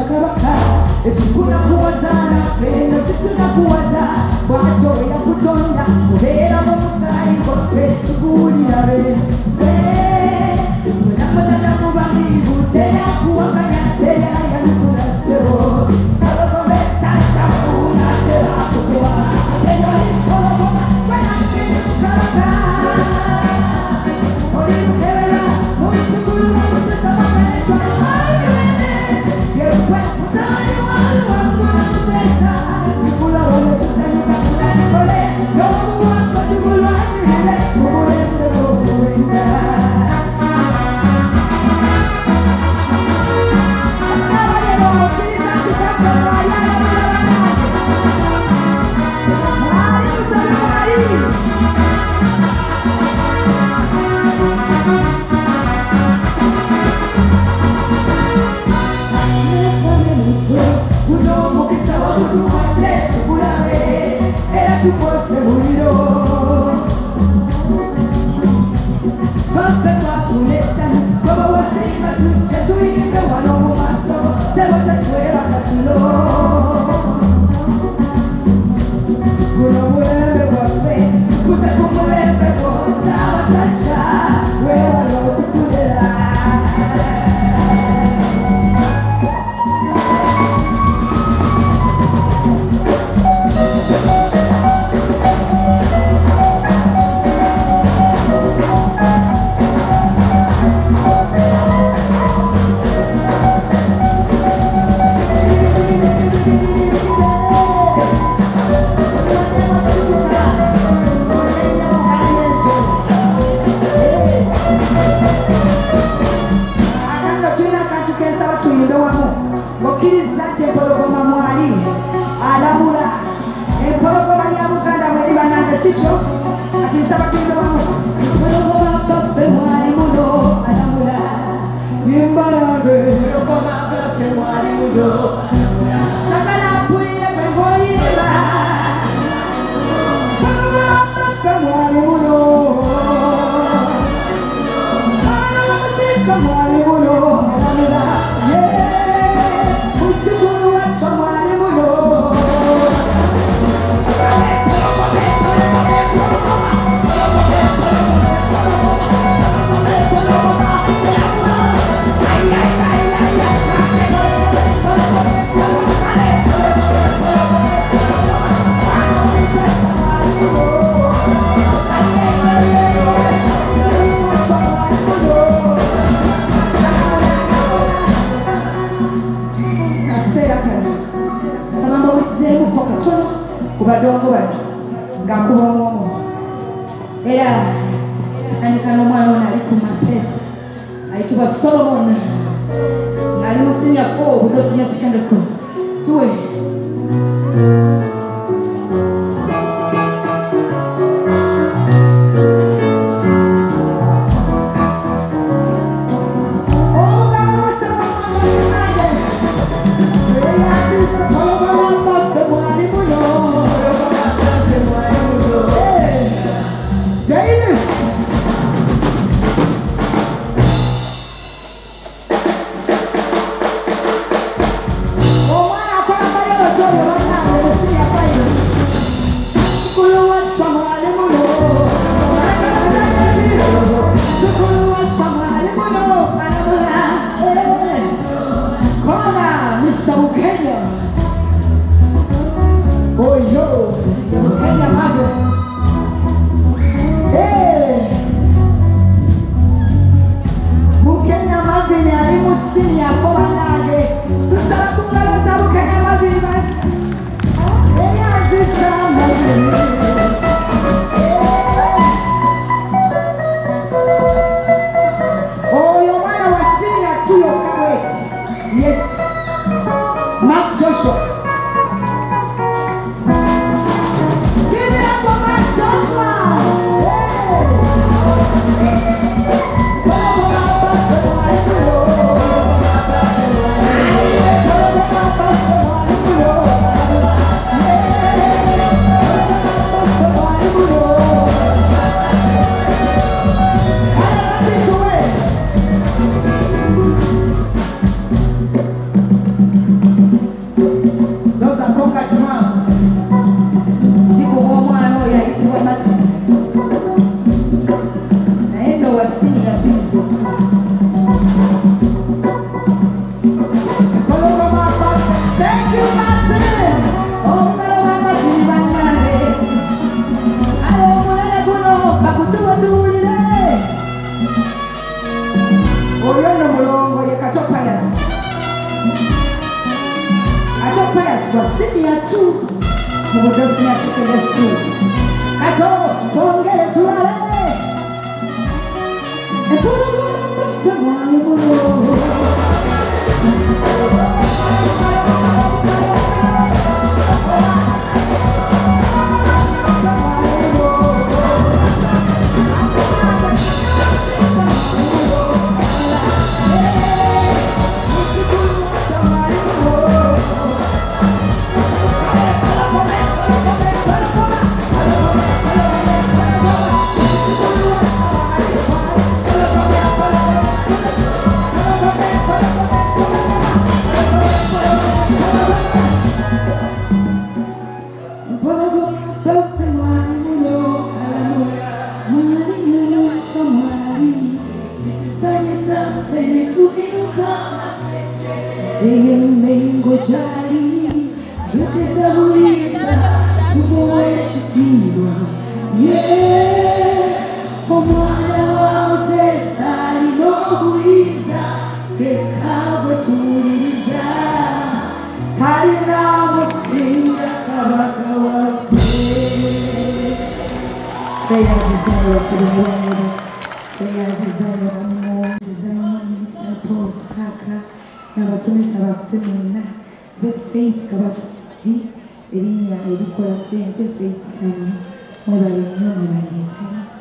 Chakabaka, Chikuna Kuazana, Pena Chituna Kuaza, Bato Yakutonda, Vera Mosai, Confet to Budiave, Namana Mubami, Butea, Kuakaya, Tea, and Kunasero, Kalabome, Sasha, Kuna, Tera, Kua, Tera, Koloma, when I get in Kalaka, Olin Kera, Musukuru, Mutasama, Solomon, I didn't sing a 4, we don't sing a secondary school. Do it. Kato Pius was senior too. Who was senior secondary school. Kato, Tongere Tuale. And put the one Jali, ukeza buiza, tumuweshitiwa. Yeah, omwana wa utesali no buiza, gekabo tuliriza. Talina musinga kabaka wakwe. Tweyazizayo sirumwere, tweyazizayo bamwo, zizayo Mr. Paul Skaka, n'abasomesa baffe mwenna. The faith kabasdi erinya erikola sente faith sami mwebale nnyo mwebale entala